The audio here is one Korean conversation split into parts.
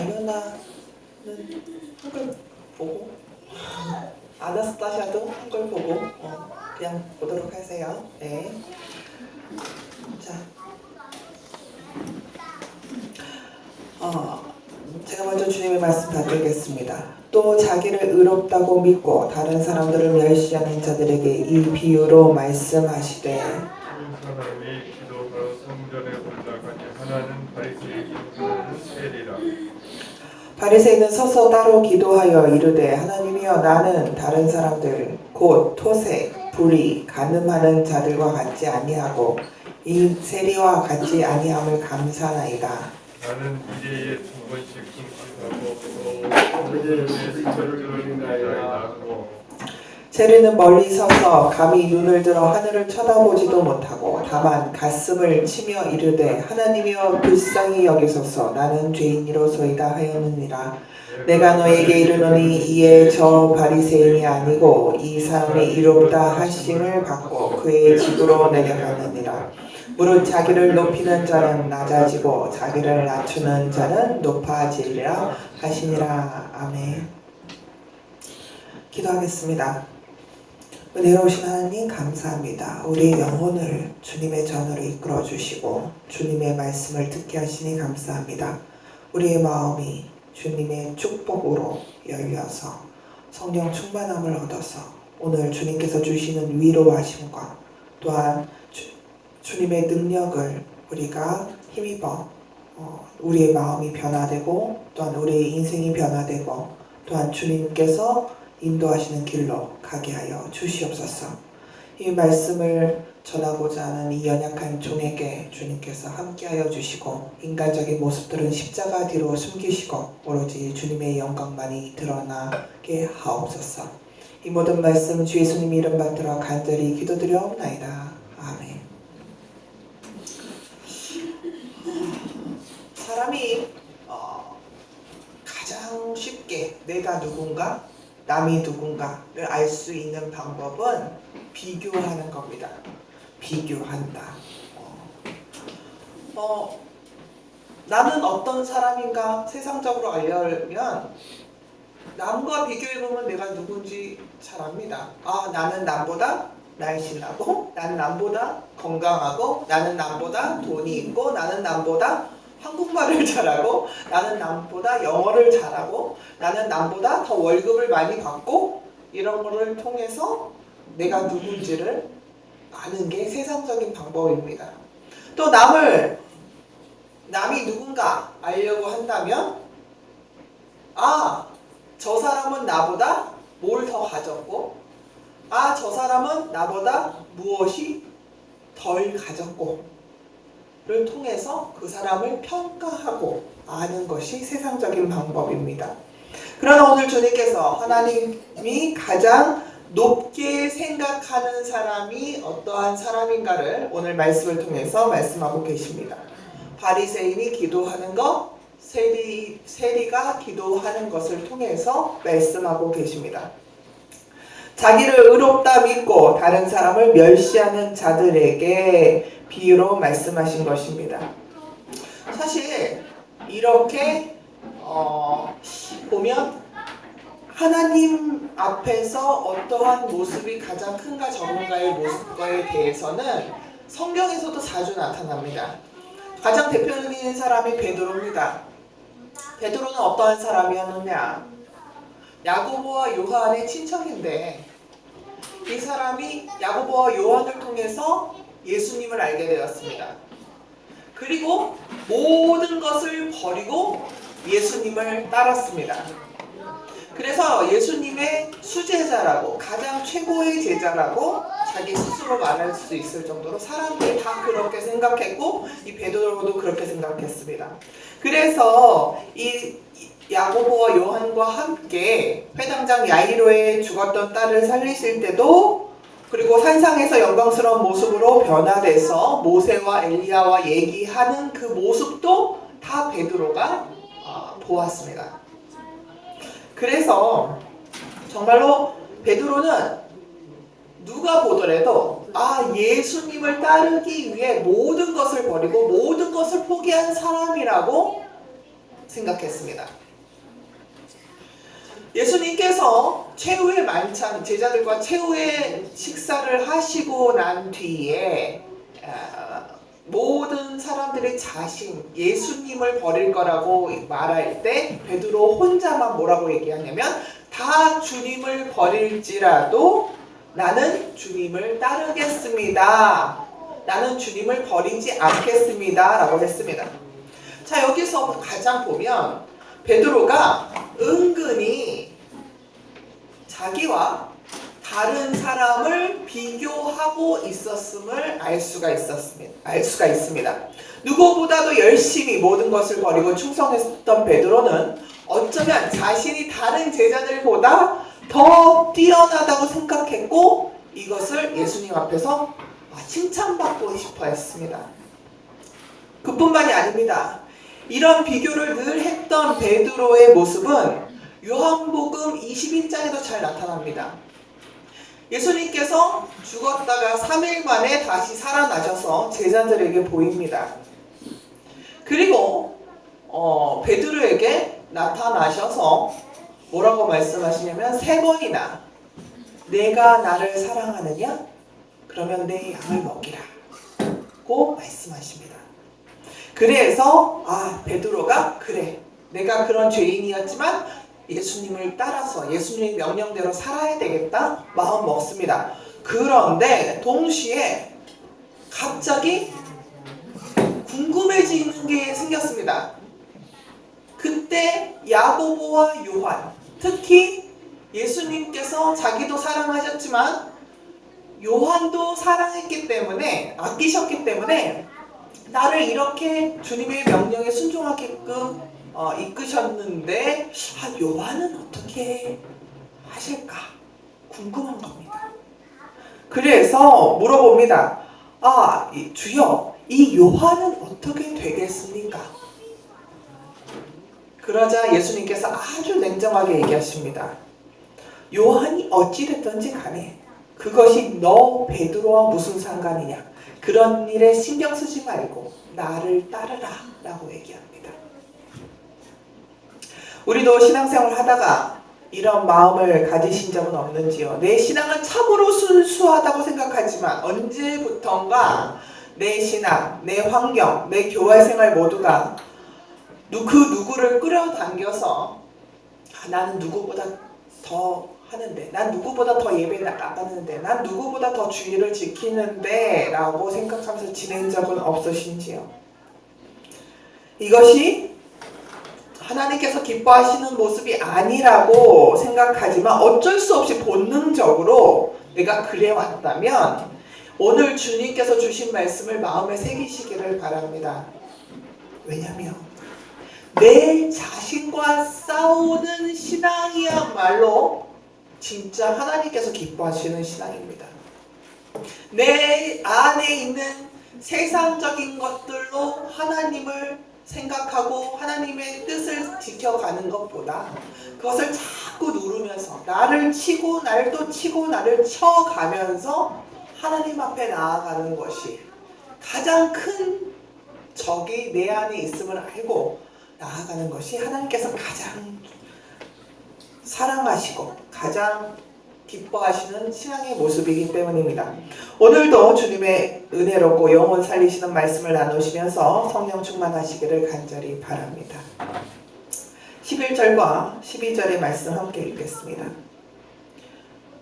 아레나는 한글 보고 아나스타샤도 한글 보고 그냥 보도록 하세요. 네. 자, 제가 먼저 주님의 말씀 받들겠습니다. 또 자기를 의롭다고 믿고 다른 사람들을 멸시하는 자들에게 이 비유로 말씀하시되 한 사람이 기도가 성전에 올라가니 하나는 바리새인이 하나는 세리라. 바리새인은 서서 따로 기도하여 이르되 하나님이여 나는 다른 사람들 곧 토색, 불의, 간음하는 자들과 같지 아니하고 이 세리와 같지 아니함을 감사하나이다. 나는 일회에 2번씩 금식하고 또 성전에 스쳐를 드리나이다. 세리는 멀리 서서 감히 눈을 들어 하늘을 쳐다보지도 못하고 다만 가슴을 치며 이르되 하나님이여 불쌍히 여기소서 나는 죄인이로소이다 하였느니라. 내가 너에게 이르노니 이에 저 바리새인이 아니고 이 사람이 이롭다 하심을 받고 그의 집으로 내려가느니라. 무릇 자기를 높이는 자는 낮아지고 자기를 낮추는 자는 높아지리라 하시니라. 아멘. 기도하겠습니다. 은혜로우신 하나님 감사합니다. 우리의 영혼을 주님의 전으로 이끌어 주시고 주님의 말씀을 듣게 하시니 감사합니다. 우리의 마음이 주님의 축복으로 열려서 성령 충만함을 얻어서 오늘 주님께서 주시는 위로하심과 또한 주님의 능력을 우리가 힘입어 우리의 마음이 변화되고 또한 우리의 인생이 변화되고 또한 주님께서 인도하시는 길로 가게 하여 주시옵소서. 이 말씀을 전하고자 하는 이 연약한 종에게 주님께서 함께하여 주시고 인간적인 모습들은 십자가 뒤로 숨기시고 오로지 주님의 영광만이 드러나게 하옵소서. 이 모든 말씀 주 예수님 이름 받들어 간절히 기도드려옵나이다. 아멘. 사람이 가장 쉽게 내가 누군가 남이 누군가를 알 수 있는 방법은 비교하는 겁니다. 비교한다. 나는 어떤 사람인가 세상적으로 알려면 남과 비교해보면 내가 누군지 잘 압니다. 나는 남보다 날씬하고 나는 남보다 건강하고 나는 남보다 돈이 있고 나는 남보다 한국말을 잘하고 나는 남보다 영어를 잘하고 나는 남보다 더 월급을 많이 받고 이런 거를 통해서 내가 누군지를 아는 게 세상적인 방법입니다. 또 남이 누군가 알려고 한다면 저 사람은 나보다 뭘 더 가졌고 저 사람은 나보다 무엇이 덜 가졌고 를 통해서 그 사람을 평가하고 아는 것이 세상적인 방법입니다. 그러나 오늘 주님께서 하나님이 가장 높게 생각하는 사람이 어떠한 사람인가를 오늘 말씀을 통해서 말씀하고 계십니다. 바리새인이 기도하는 것, 세리가 기도하는 것을 통해서 말씀하고 계십니다. 자기를 의롭다 믿고 다른 사람을 멸시하는 자들에게 비유로 말씀하신 것입니다. 사실 이렇게 보면 하나님 앞에서 어떠한 모습이 가장 큰가 적은가의 모습에 대해서는 성경에서도 자주 나타납니다. 가장 대표적인 사람이 베드로입니다. 베드로는 어떠한 사람이었느냐? 야고보와 요한의 친척인데 이 사람이 야고보와 요한을 통해서 예수님을 알게 되었습니다. 그리고 모든 것을 버리고 예수님을 따랐습니다. 그래서 예수님의 수제자라고 가장 최고의 제자라고 자기 스스로 말할 수 있을 정도로 사람들이 다 그렇게 생각했고 이 베드로도 그렇게 생각했습니다. 그래서 이 야고보와 요한과 함께 회당장 야이로의 죽었던 딸을 살리실 때도 그리고 산상에서 영광스러운 모습으로 변화돼서 모세와 엘리야와 얘기하는 그 모습도 다 베드로가 보았습니다. 그래서 정말로 베드로는 누가 보더라도 예수님을 따르기 위해 모든 것을 버리고 모든 것을 포기한 사람이라고 생각했습니다. 예수님께서 최후의 만찬, 제자들과 최후의 식사를 하시고 난 뒤에 모든 사람들의 자신, 예수님을 버릴 거라고 말할 때 베드로 혼자만 뭐라고 얘기하냐면 다 주님을 버릴지라도 나는 주님을 따르겠습니다. 나는 주님을 버리지 않겠습니다. 라고 했습니다. 자, 여기서 가장 보면 베드로가 은근히 자기와 다른 사람을 비교하고 있었음을 알 수가 있습니다. 누구보다도 열심히 모든 것을 버리고 충성했던 베드로는 어쩌면 자신이 다른 제자들보다 더 뛰어나다고 생각했고 이것을 예수님 앞에서 칭찬받고 싶어 했습니다. 그뿐만이 아닙니다. 이런 비교를 늘 했던 베드로의 모습은 요한복음 20인장에도 잘 나타납니다. 예수님께서 죽었다가 3일 만에 다시 살아나셔서 제자들에게 보입니다. 그리고 베드로에게 나타나셔서 뭐라고 말씀하시냐면 3번이나 내가 나를 사랑하느냐? 그러면 내 양을 먹이라 고 말씀하십니다. 그래서 베드로가 그래 내가 그런 죄인이었지만 예수님을 따라서 예수님의 명령대로 살아야 되겠다 마음 먹습니다. 그런데 동시에 갑자기 궁금해지는 게 생겼습니다. 그때 야고보와 요한, 특히 예수님께서 자기도 사랑하셨지만 요한도 사랑했기 때문에 아끼셨기 때문에 나를 이렇게 주님의 명령에 순종하게끔 이끄셨는데 요한은 어떻게 하실까 궁금한 겁니다. 그래서 물어봅니다. 주여 이 요한은 어떻게 되겠습니까? 그러자 예수님께서 아주 냉정하게 얘기하십니다. 요한이 어찌됐든지 간에 그것이 너 베드로와 무슨 상관이냐. 그런 일에 신경 쓰지 말고 나를 따르라 라고 얘기합니다. 우리도 신앙생활 하다가 이런 마음을 가지신 적은 없는지요? 내 신앙은 참으로 순수하다고 생각하지만 언제부턴가 내 신앙, 내 환경, 내 교회생활 모두가 그 누구를 끌어당겨서 나는 누구보다 더 하는데, 난 누구보다 더 예배 나가는데, 난 누구보다 더 주의를 지키는데 라고 생각하면서 지낸 적은 없으신지요? 이것이 하나님께서 기뻐하시는 모습이 아니라고 생각하지만 어쩔 수 없이 본능적으로 내가 그래왔다면 오늘 주님께서 주신 말씀을 마음에 새기시기를 바랍니다. 왜냐하면 내 자신과 싸우는 신앙이야말로 진짜 하나님께서 기뻐하시는 신앙입니다. 내 안에 있는 세상적인 것들로 하나님을 생각하고 하나님의 뜻을 지켜가는 것보다 그것을 자꾸 누르면서 나를 치고 나를 또 치고 나를 쳐가면서 하나님 앞에 나아가는 것이 가장 큰 적이 내 안에 있음을 알고 나아가는 것이 하나님께서 가장 사랑하시고 가장 기뻐하시는 신앙의 모습이기 때문입니다. 오늘도 주님의 은혜롭고 영혼 살리시는 말씀을 나누시면서 성령 충만하시기를 간절히 바랍니다. 11절과 12절의 말씀 함께 읽겠습니다.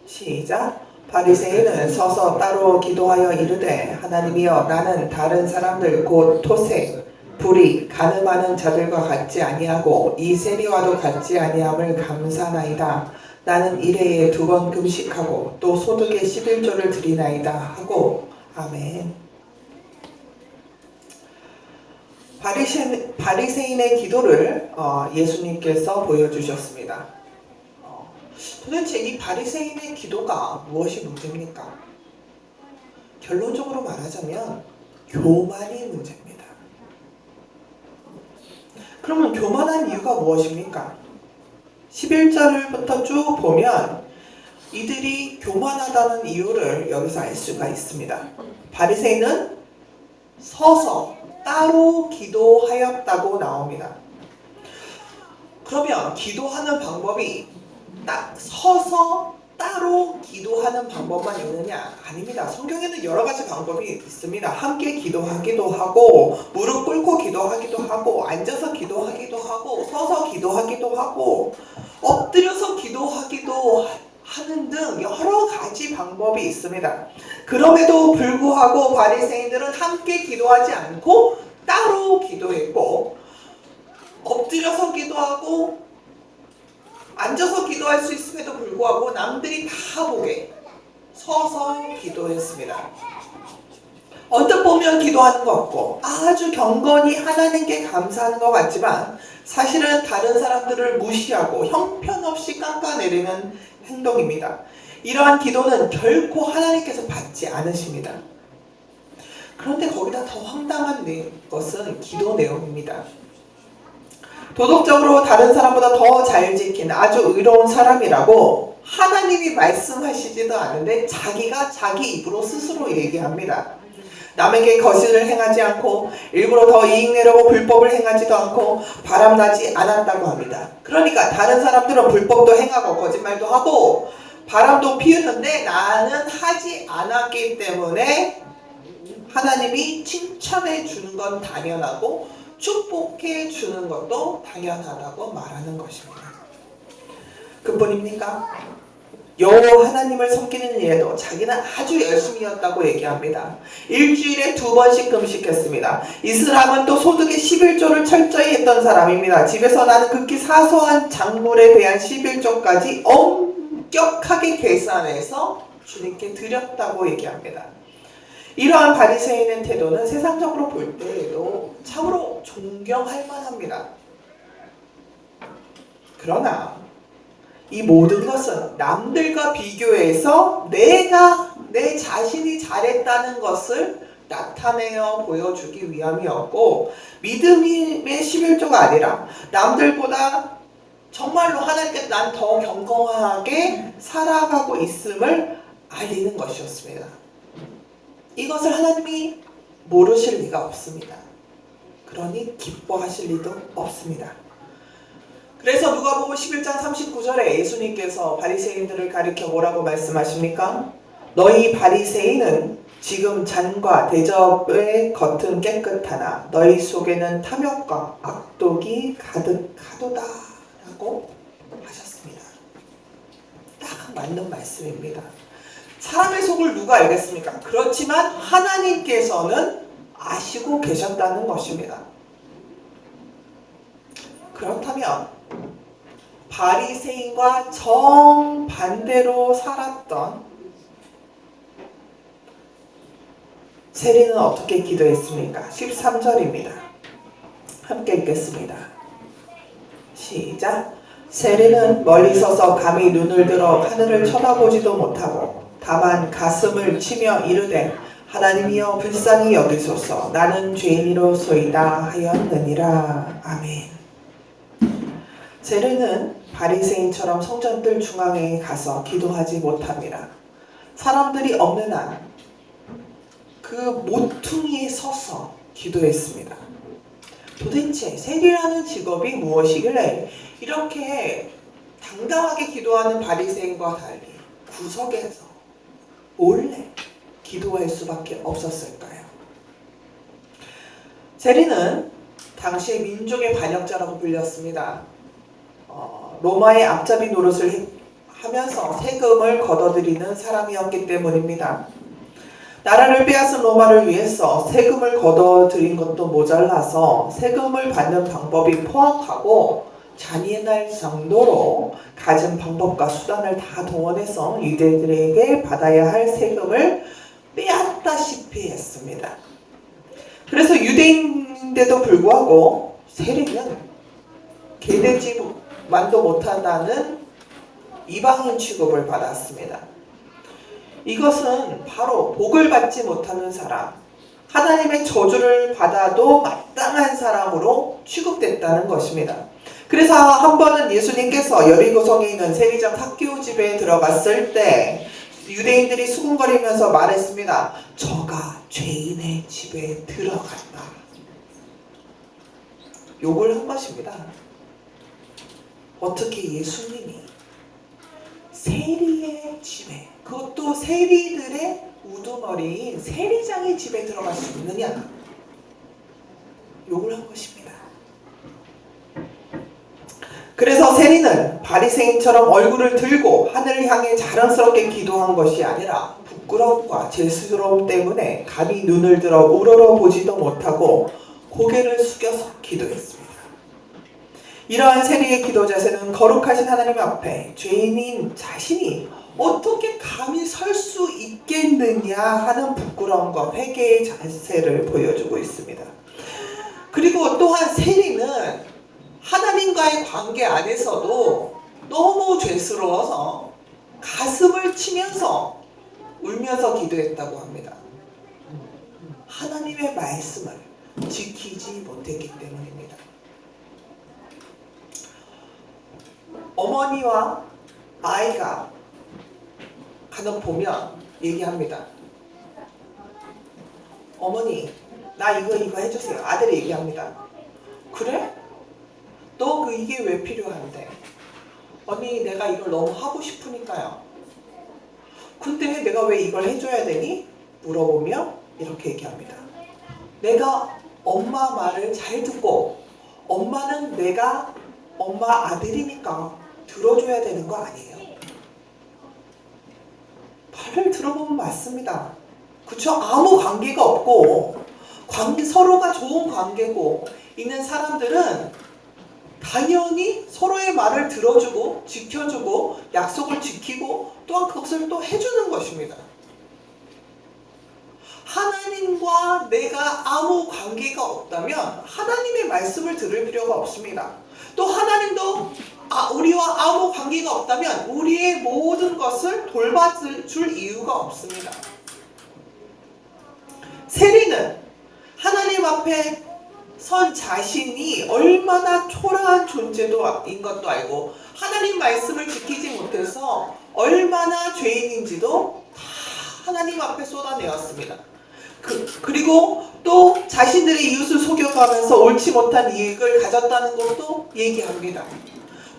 시작. 바리새인은 서서 따로 기도하여 이르되 하나님이여 나는 다른 사람들 곧 토색, 불의, 간음하는 자들과 같지 아니하고 이 세리와도 같지 아니함을 감사나이다. 나는 1회에 2번 금식하고 또 소득의 11조를 드리나이다 하고 아멘. 바리새인의 기도를 예수님께서 보여주셨습니다. 도대체 이 바리새인의 기도가 무엇이 문제입니까? 결론적으로 말하자면 교만이 문제입니다. 그러면 교만한 이유가 무엇입니까? 11절부터 쭉 보면 이들이 교만하다는 이유를 여기서 알 수가 있습니다. 바리새인은 서서 따로 기도하였다고 나옵니다. 그러면 기도하는 방법이 딱 서서 따로 기도하는 방법만 있느냐? 아닙니다. 성경에는 여러 가지 방법이 있습니다. 함께 기도하기도 하고, 무릎 꿇고 기도하기도 하고, 앉아서 기도하기도 하고, 서서 기도하기도 하고, 엎드려서 기도하기도 하는 등 여러 가지 방법이 있습니다. 그럼에도 불구하고 바리새인들은 함께 기도하지 않고 따로 기도했고, 엎드려서 기도하고 앉아서 기도할 수 있음에도 불구하고 남들이 다 보게 서서 기도했습니다. 언뜻 보면 기도하는 것 같고 아주 경건히 하나님께 감사하는 것 같지만 사실은 다른 사람들을 무시하고 형편없이 깎아내리는 행동입니다. 이러한 기도는 결코 하나님께서 받지 않으십니다. 그런데 거기다 더 황당한 것은 기도 내용입니다. 도덕적으로 다른 사람보다 더 잘 지킨 아주 의로운 사람이라고 하나님이 말씀하시지도 않은데 자기가 자기 입으로 스스로 얘기합니다. 남에게 거짓을 행하지 않고 일부러 더 이익 내려고 불법을 행하지도 않고 바람나지 않았다고 합니다. 그러니까 다른 사람들은 불법도 행하고 거짓말도 하고 바람도 피우는데 나는 하지 않았기 때문에 하나님이 칭찬해 주는 건 당연하고 축복해 주는 것도 당연하다고 말하는 것입니다. 그뿐입니까? 여호와 하나님을 섬기는 일에도 자기는 아주 열심히였다고 얘기합니다. 일주일에 2번씩 금식했습니다. 이 사람은 또 소득의 11조를 철저히 했던 사람입니다. 집에서 나는 극히 사소한 작물에 대한 11조까지 엄격하게 계산해서 주님께 드렸다고 얘기합니다. 이러한 바리새인의 태도는 세상적으로 볼 때에도 참으로 존경할 만합니다. 그러나 이 모든 것은 남들과 비교해서 내 자신이 잘했다는 것을 나타내어 보여주기 위함이었고 믿음의 11조가 아니라 남들보다 정말로 하나님께 난 더 경건하게 살아가고 있음을 알리는 것이었습니다. 이것을 하나님이 모르실 리가 없습니다. 그러니 기뻐하실 리도 없습니다. 그래서 누가복음 11장 39절에 예수님께서 바리새인들을 가리켜 뭐라고 말씀하십니까? 너희 바리새인은 지금 잔과 대접의 겉은 깨끗하나 너희 속에는 탐욕과 악독이 가득하도다 라고 하셨습니다. 딱 맞는 말씀입니다. 사람의 속을 누가 알겠습니까? 그렇지만 하나님께서는 아시고 계셨다는 것입니다. 그렇다면 바리새인과 정반대로 살았던 세리는 어떻게 기도했습니까? 13절입니다. 함께 읽겠습니다. 시작. 세리는 멀리 서서 감히 눈을 들어 하늘을 쳐다보지도 못하고 다만 가슴을 치며 이르되 하나님이여 불쌍히 여기소서 나는 죄인이로소이다 하였느니라. 아멘. 세리는 바리새인처럼 성전뜰 중앙에 가서 기도하지 못합니다. 사람들이 없는 한 그 모퉁이에 서서 기도했습니다. 도대체 세리라는 직업이 무엇이길래 이렇게 당당하게 기도하는 바리새인과 달리 구석에서 몰래 기도할 수밖에 없었을까요? 세리는 당시 민족의 반역자라고 불렸습니다. 로마의 앞잡이 노릇을 하면서 세금을 걷어들이는 사람이었기 때문입니다. 나라를 빼앗은 로마를 위해서 세금을 걷어들인 것도 모자라서 세금을 받는 방법이 포악하고 잔인할 정도로 가진 방법과 수단을 다 동원해서 유대인들에게 받아야 할 세금을 빼앗다시피 했습니다. 그래서 유대인인데도 불구하고 세리는 개돼지만도 못한다는 이방인 취급을 받았습니다. 이것은 바로 복을 받지 못하는 사람, 하나님의 저주를 받아도 마땅한 사람으로 취급됐다는 것입니다. 그래서 한 번은 예수님께서 여리고성에 있는 세리장 삭개오 집에 들어갔을 때 유대인들이 수군거리면서 말했습니다. 저가 죄인의 집에 들어갔다. 욕을 한 것입니다. 어떻게 예수님이 세리의 집에, 그것도 세리들의 우두머리인 세리장의 집에 들어갈 수 있느냐, 욕을 한 것입니다. 그래서 세리는 바리새인처럼 얼굴을 들고 하늘을 향해 자랑스럽게 기도한 것이 아니라 부끄러움과 죄스러움 때문에 감히 눈을 들어 우러러 보지도 못하고 고개를 숙여서 기도했습니다. 이러한 세리의 기도 자세는 거룩하신 하나님 앞에 죄인인 자신이 어떻게 감히 설 수 있겠느냐 하는 부끄러움과 회개의 자세를 보여주고 있습니다. 그리고 또한 세리는 하나님과의 관계 안에서도 너무 죄스러워서 가슴을 치면서 울면서 기도했다고 합니다. 하나님의 말씀을 지키지 못했기 때문입니다. 어머니와 아이가 간혹 보면 얘기합니다. 어머니, 나 이거 해주세요. 아들이 얘기합니다. 그래? 너 이게 왜 필요한데? 언니, 내가 이걸 너무 하고 싶으니까요. 근데 내가 왜 이걸 해줘야 되니? 물어보며 이렇게 얘기합니다. 내가 엄마 말을 잘 듣고 엄마는 내가 엄마 아들이니까 들어줘야 되는 거 아니에요? 말을 들어보면 맞습니다. 그쵸? 아무 관계가 없고 서로가 좋은 관계고 있는 사람들은 당연히 서로의 말을 들어주고 지켜주고 약속을 지키고 또한 그것을 또 해주는 것입니다. 하나님과 내가 아무 관계가 없다면 하나님의 말씀을 들을 필요가 없습니다. 또 하나님도 우리와 아무 관계가 없다면 우리의 모든 것을 돌봐줄 이유가 없습니다. 세리는 하나님 앞에 선 자신이 얼마나 초라한 존재인 것도 알고 하나님 말씀을 지키지 못해서 얼마나 죄인인지도 다 하나님 앞에 쏟아내었습니다. 그리고 또 자신들의 이웃을 속여가면서 옳지 못한 이익을 가졌다는 것도 얘기합니다.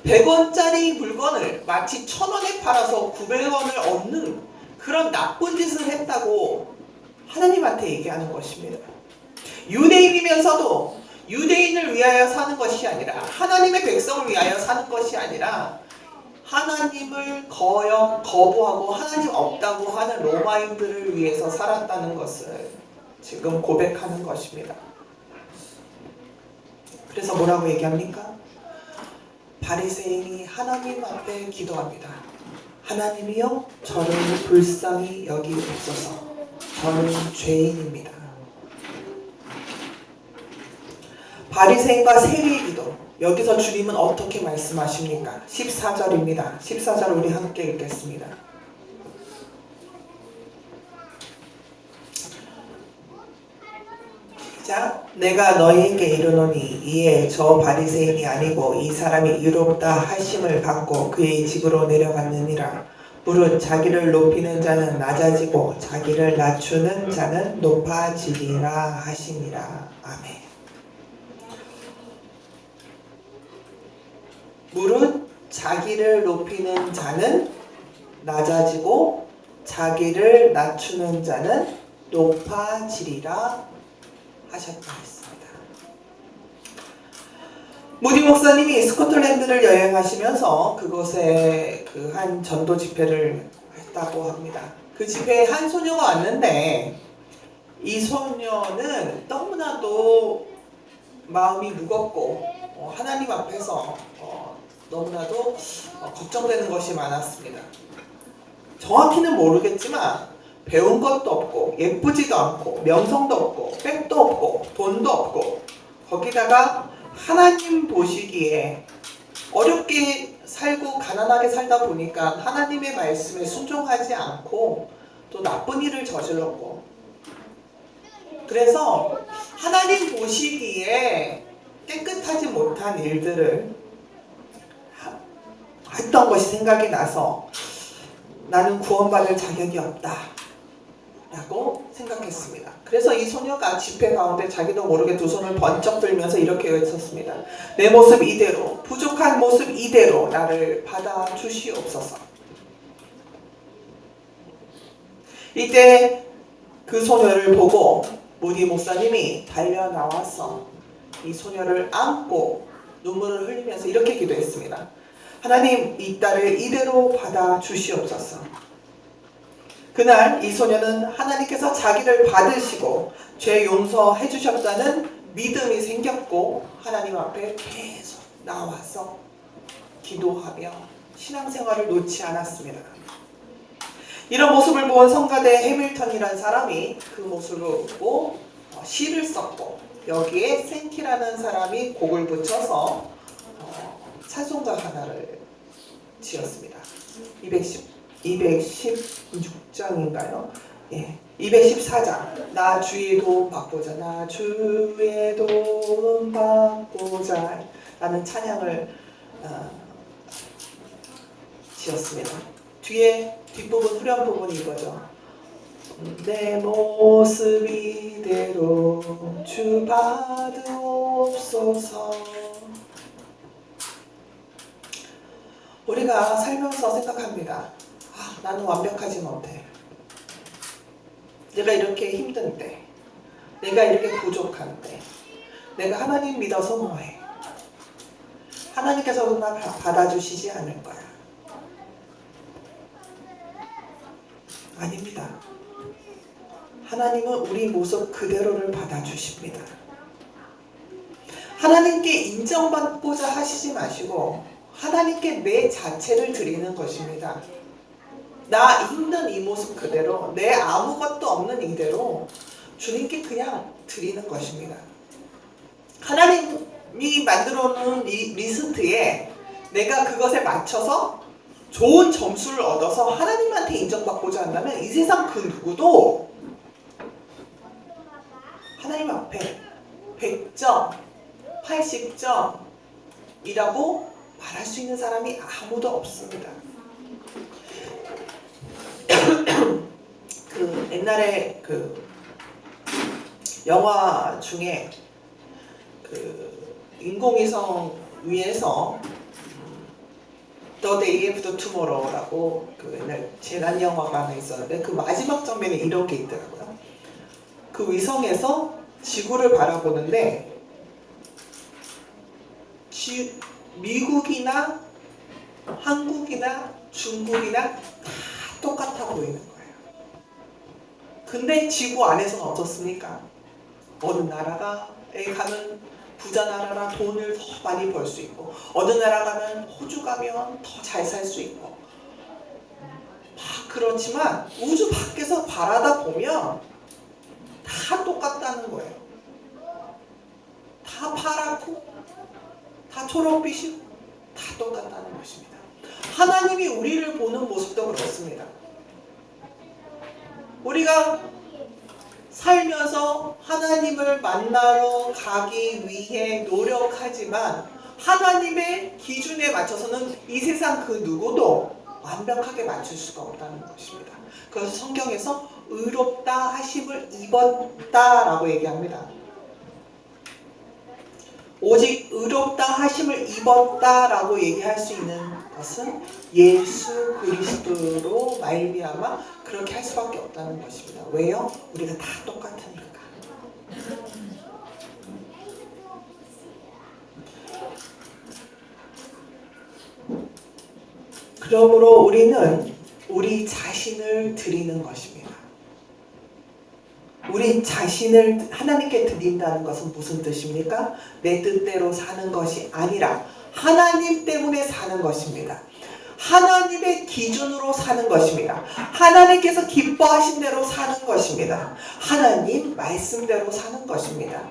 100원짜리 물건을 마치 1000원에 팔아서 900원을 얻는 그런 나쁜 짓을 했다고 하나님한테 얘기하는 것입니다. 유대인이면서도 유대인을 위하여 사는 것이 아니라 하나님의 백성을 위하여 사는 것이 아니라 하나님을 거부하고 하나님 없다고 하는 로마인들을 위해서 살았다는 것을 지금 고백하는 것입니다. 그래서 뭐라고 얘기합니까? 바리새인이 하나님 앞에 기도합니다. 하나님이여, 저를 불쌍히 여기옵소서. 저는 죄인입니다. 바리새인과 세리의 기도, 여기서 주님은 어떻게 말씀하십니까? 14절입니다. 14절 우리 함께 읽겠습니다. 자, 내가 너희에게 이르노니 이에 저 바리새인이 아니고 이 사람이 의롭다 하심을 받고 그의 집으로 내려갔느니라. 무릇 자기를 높이는 자는 낮아지고 자기를 낮추는 자는 높아지리라 하시니라. 아멘. 무릇 자기를 높이는 자는 낮아지고 자기를 낮추는 자는 높아지리라 하셨다 했습니다. 무디 목사님이 스코틀랜드를 여행하시면서 그곳에 한 전도 집회를 했다고 합니다. 그 집회에 한 소녀가 왔는데 이 소녀는 너무나도 마음이 무겁고 하나님 앞에서 너무나도 걱정되는 것이 많았습니다. 정확히는 모르겠지만 배운 것도 없고 예쁘지도 않고 명성도 없고 백도 없고 돈도 없고 거기다가 하나님 보시기에 어렵게 살고 가난하게 살다 보니까 하나님의 말씀에 순종하지 않고 또 나쁜 일을 저질렀고 그래서 하나님 보시기에 깨끗하지 못한 일들을 했던 것이 생각이 나서 나는 구원받을 자격이 없다 라고 생각했습니다. 그래서 이 소녀가 집회 가운데 자기도 모르게 두 손을 번쩍 들면서 이렇게 외쳤습니다. 내 모습 이대로, 부족한 모습 이대로 나를 받아주시옵소서. 이때 그 소녀를 보고 무디 목사님이 달려 나와서 이 소녀를 안고 눈물을 흘리면서 이렇게 기도했습니다. 하나님, 이 딸을 이대로 받아주시옵소서. 그날 이 소녀는 하나님께서 자기를 받으시고 죄 용서해 주셨다는 믿음이 생겼고 하나님 앞에 계속 나와서 기도하며 신앙생활을 놓지 않았습니다. 이런 모습을 본 성가대 해밀턴이라는 사람이 그 모습을 보고 시를 썼고 여기에 생키라는 사람이 곡을 붙여서 찬송가 하나를 지었습니다. 216장인가요? 예, 214장. 나 주의 도움 받고자, 나 주의 도움 받고자 라는 찬양을 지었습니다. 뒤에 뒷부분 후렴 부분이 이거죠. 내 모습 이대로 주 받으옵소서. 우리가 살면서 생각합니다. 나는 완벽하지 못해. 내가 이렇게 힘든데, 내가 이렇게 부족한데, 내가 하나님 믿어서 뭐해? 하나님께서도 나 받아주시지 않을 거야. 아닙니다. 하나님은 우리 모습 그대로를 받아주십니다. 하나님께 인정받고자 하시지 마시고 하나님께 내 자체를 드리는 것입니다. 나 힘든 이 모습 그대로, 내 아무것도 없는 이대로 주님께 그냥 드리는 것입니다. 하나님이 만들어 놓은 리스트에 내가 그것에 맞춰서 좋은 점수를 얻어서 하나님한테 인정받고자 한다면 이 세상 그 누구도 하나님 앞에 100점, 80점이라고 말할 수 있는 사람이 아무도 없습니다. 그 옛날에 그 영화 중에 그 인공위성 위에서 The Day After Tomorrow라고 그 옛날 재난 영화가 하나 있었는데 그 마지막 장면에 이런 게 있더라고요. 그 위성에서 지구를 바라보는데 미국이나 한국이나 중국이나 다 똑같아 보이는 거예요. 근데 지구 안에서는 어떻습니까? 어느 나라에 가면 부자 나라라 돈을 더 많이 벌 수 있고 어느 나라 가면 호주 가면 더 잘 살 수 있고 그렇지만 우주 밖에서 바라다 보면 다 똑같다는 거예요. 다 파랗고 다 초록빛이고 다 똑같다는 것입니다. 하나님이 우리를 보는 모습도 그렇습니다. 우리가 살면서 하나님을 만나러 가기 위해 노력하지만 하나님의 기준에 맞춰서는 이 세상 그 누구도 완벽하게 맞출 수가 없다는 것입니다. 그래서 성경에서 의롭다 하심을 입었다라고 얘기합니다. 오직 의롭다 하심을 입었다라고 얘기할 수 있는 것은 예수 그리스도로 말미암아 그렇게 할 수밖에 없다는 것입니다. 왜요? 우리가 다 똑같으니까. 그러므로 우리는 우리 자신을 드리는 것입니다. 우리 자신을 하나님께 드린다는 것은 무슨 뜻입니까? 내 뜻대로 사는 것이 아니라 하나님 때문에 사는 것입니다. 하나님의 기준으로 사는 것입니다. 하나님께서 기뻐하신 대로 사는 것입니다. 하나님 말씀대로 사는 것입니다.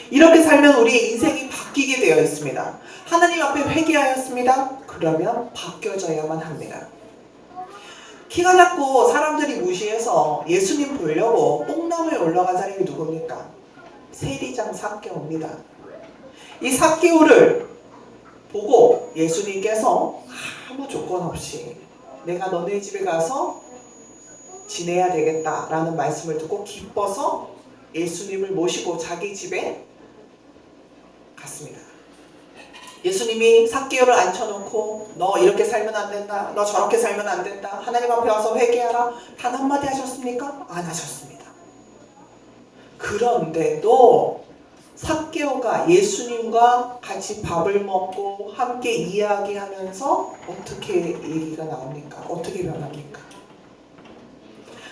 이렇게 살면 우리의 인생이 바뀌게 되어 있습니다. 하나님 앞에 회개하였습니다. 그러면 바뀌어져야만 합니다. 키가 작고 사람들이 무시해서 예수님 보려고 뽕나무에 올라간 사람이 누굽니까? 세리장 삭개오입니다. 이 삭개오를 보고 예수님께서 아무 조건 없이 내가 너네 집에 가서 지내야 되겠다라는 말씀을 듣고 기뻐서 예수님을 모시고 자기 집에 갔습니다. 예수님이 삭개오를 앉혀놓고 너 이렇게 살면 안 된다, 너 저렇게 살면 안 된다, 하나님 앞에 와서 회개하라, 단 한마디 하셨습니까? 안 하셨습니다. 그런데도 삭개오가 예수님과 같이 밥을 먹고 함께 이야기하면서 어떻게 얘기가 나옵니까? 어떻게 변합니까?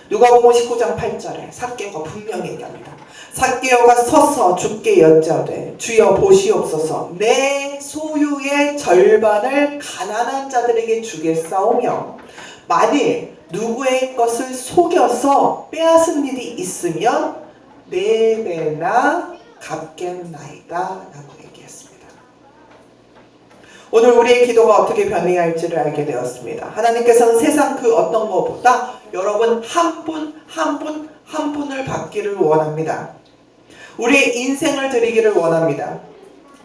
누가복음 19장 8절에 삭개오가 분명히 얘기합니다. 삭개오가 서서 주께 여짜오되 주여 보시옵소서 내 소유의 절반을 가난한 자들에게 주겠사오며 만일 누구의 것을 속여서 빼앗은 일이 있으면 4배나 갚겠나이다 라고 얘기했습니다. 오늘 우리의 기도가 어떻게 변해야 할지를 알게 되었습니다. 하나님께서는 세상 그 어떤 것보다 여러분 한 분을 받기를 원합니다. 우리의 인생을 드리기를 원합니다.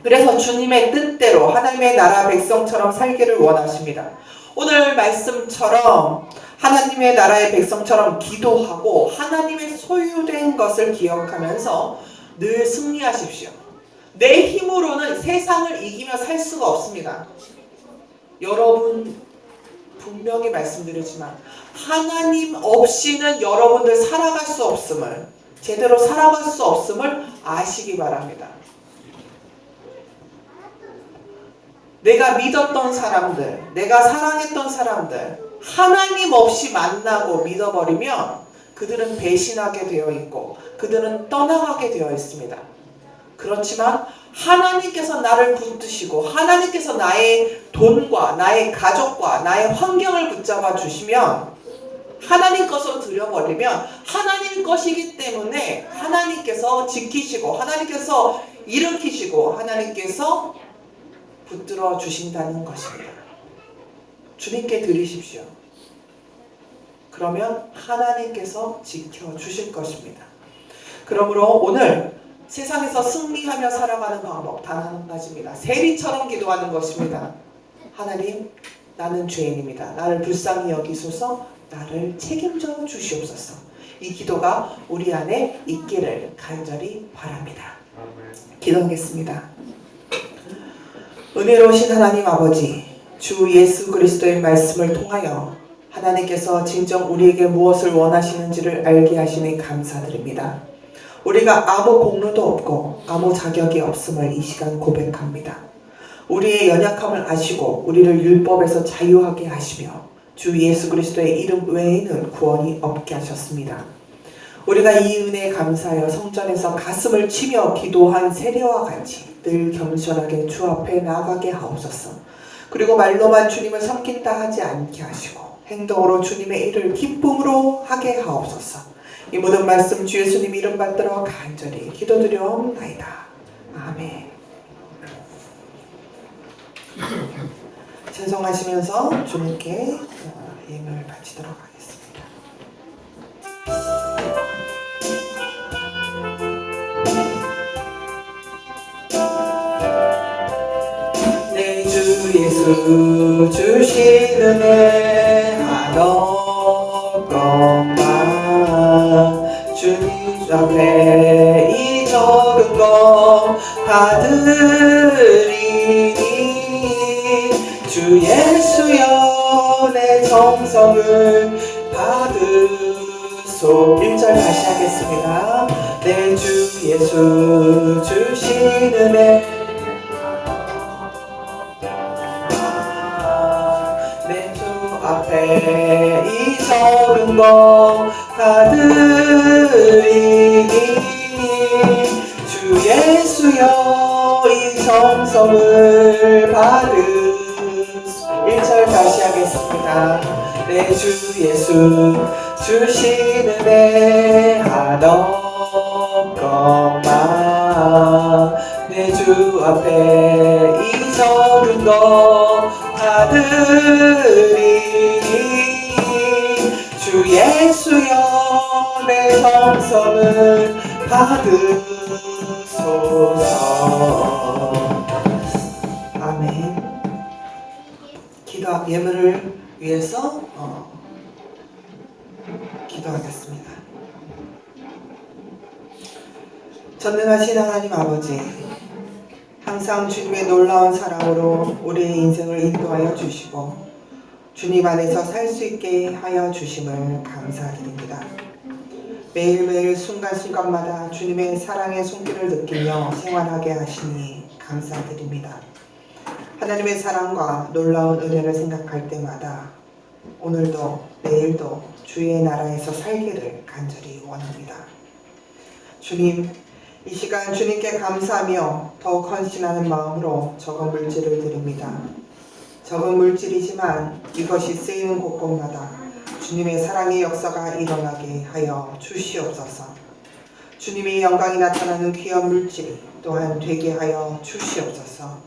그래서 주님의 뜻대로 하나님의 나라 백성처럼 살기를 원하십니다. 오늘 말씀처럼 하나님의 나라의 백성처럼 기도하고 하나님의 소유된 것을 기억하면서 늘 승리하십시오. 내 힘으로는 세상을 이기며 살 수가 없습니다. 여러분 분명히 말씀드리지만 하나님 없이는 여러분들 살아갈 수 없음을, 제대로 살아갈 수 없음을 아시기 바랍니다. 내가 믿었던 사람들, 내가 사랑했던 사람들 하나님 없이 만나고 믿어버리면 그들은 배신하게 되어 있고 그들은 떠나가게 되어 있습니다. 그렇지만 하나님께서 나를 붙드시고 하나님께서 나의 돈과 나의 가족과 나의 환경을 붙잡아 주시면 하나님 것으로 들여버리면 하나님 것이기 때문에 하나님께서 지키시고 하나님께서 일으키시고 하나님께서 붙들어 주신다는 것입니다. 주님께 드리십시오. 그러면 하나님께서 지켜주실 것입니다. 그러므로 오늘 세상에서 승리하며 살아가는 방법 단 한 가지입니다. 세리처럼 기도하는 것입니다. 하나님, 나는 죄인입니다. 나를 불쌍히 여기소서, 나를 책임져 주시옵소서. 이 기도가 우리 안에 있기를 간절히 바랍니다. 기도하겠습니다. 은혜로우신 하나님 아버지, 주 예수 그리스도의 말씀을 통하여 하나님께서 진정 우리에게 무엇을 원하시는지를 알게 하시니 감사드립니다. 우리가 아무 공로도 없고 아무 자격이 없음을 이 시간 고백합니다. 우리의 연약함을 아시고 우리를 율법에서 자유하게 하시며 주 예수 그리스도의 이름 외에는 구원이 없게 하셨습니다. 우리가 이 은혜에 감사하여 성전에서 가슴을 치며 기도한 세례와 같이 늘 겸손하게 주 앞에 나아가게 하옵소서. 그리고 말로만 주님을 섬긴다 하지 않게 하시고 행동으로 주님의 일을 기쁨으로 하게 하옵소서. 이 모든 말씀 주 예수님 이름 받들어 간절히 기도드려옵나이다. 아멘. 찬송하시면서 주님께 예물을 바치도록 하겠습니다. 내 주 예수 주신 은혜 하옵건만 주님 앞에 이 적은 것 받으리니 주 예수여 내 정성을 받으소. 1절 다시 하겠습니다. 내 주 예수 주신 은혜 내 주 앞에 이 적은 것 받으리니 주 예수여 이 정성을 받으소. 1절 다시 하겠습니다. 내 주 예수 주신 은혜 하옵건만 내 주 앞에 이 적은 것 받으리니 주 예수여 내 정성을 받으소서. 아멘. 기도 예물을 위해서 기도 기도하겠습니다. 전능하신 하나님 아버지, 항상 주님의 놀라운 사랑으로 우리의 인생을 인도하여 주시고 주님 안에서 살 수 있게 하여 주심을 감사드립니다. 매일매일 순간순간마다 주님의 사랑의 손길을 느끼며 생활하게 하시니 감사드립니다. 하나님의 사랑과 놀라운 은혜를 생각할 때마다 오늘도 내일도 주의 나라에서 살기를 간절히 원합니다. 주님, 이 시간 주님께 감사하며 더욱 헌신하는 마음으로 적은 물질을 드립니다. 적은 물질이지만 이것이 쓰이는 곳곳마다 주님의 사랑의 역사가 일어나게 하여 주시옵소서. 주님의 영광이 나타나는 귀한 물질 또한 되게 하여 주시옵소서.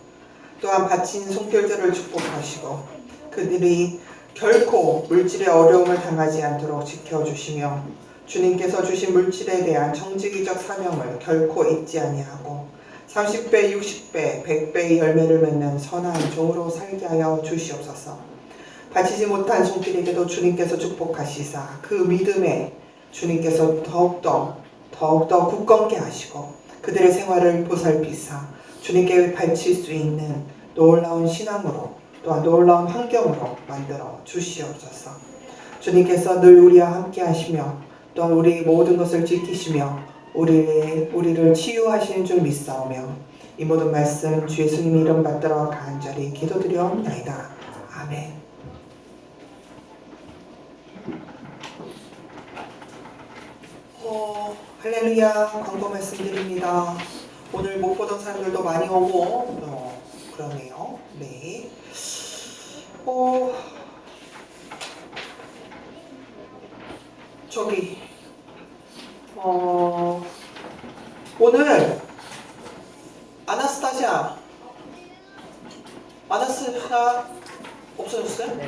또한 바친 손길들을 축복하시고 그들이 결코 물질의 어려움을 당하지 않도록 지켜주시며 주님께서 주신 물질에 대한 정직이적 사명을 결코 잊지 아니하고 30배, 60배, 100배의 열매를 맺는 선한 종으로 살게 하여 주시옵소서. 바치지 못한 손길에게도 주님께서 축복하시사 그 믿음에 주님께서 더욱더 굳건게 하시고 그들의 생활을 보살피사 주님께 바칠 수 있는 놀라운 신앙으로 또한 놀라운 환경으로 만들어 주시옵소서. 주님께서 늘 우리와 함께 하시며 또한 우리의 모든 것을 지키시며 우리를 치유하시는 줄 믿사오며 이 모든 말씀 주 예수님 이름 받들어 간절히 기도드리옵나이다. 아멘. 할렐루야. 광고 말씀드립니다. 오늘 못 보던 사람들도 많이 오고 그러네요. 네. 오늘 아나스타샤 없어졌어요?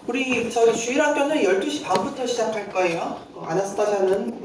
우리 저희 주일학교는 12시 반부터 시작할 거예요. 아나스타샤는